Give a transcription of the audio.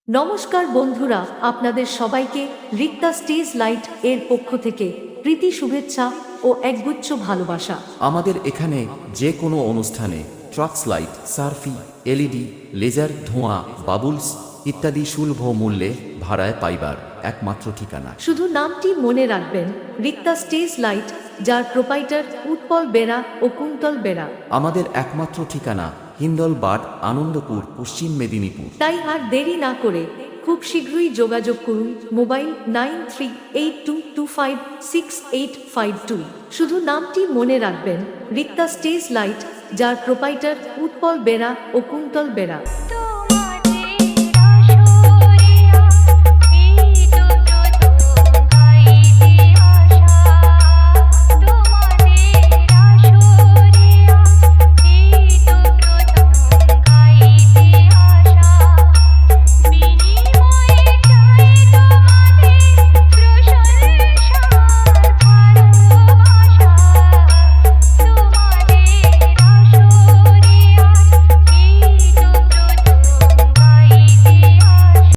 নমস্কার বন্ধুরা, আপনাদের সবাইকে রিক্তা স্টেজ লাইট এর পক্ষ থেকে প্রীতি শুভেচ্ছা ও একগুচ্ছ ভালোবাসা। আমাদের এখানে যে কোনো অনুষ্ঠানে ট্রাক্স লাইট, সার্ফি, এলইডি, লেজার, ধোঁয়া, বাবুলস ইত্যাদি সুলভ মূল্যে ভাড়ায় পাইবার একমাত্র ঠিকানা। শুধু নামটি মনে রাখবেন, রিক্তা স্টেজ লাইট, যার প্রোপাইটার উৎপল বেরা ও কুন্তল বেরা। আমাদের একমাত্র ঠিকানা হিন্দলবাদ, আনন্দপুর, পশ্চিম মেদিনীপুর। তাই আর দেরি না করে খুব শীঘ্রই যোগাযোগ করুন। মোবাইল 9382256852। শুধু নামটি মনে রাখবেন, রিক্তা স্টেজ লাইট, যার প্রোপাইটার উৎপল বেরা ও কুন্তল বেরা।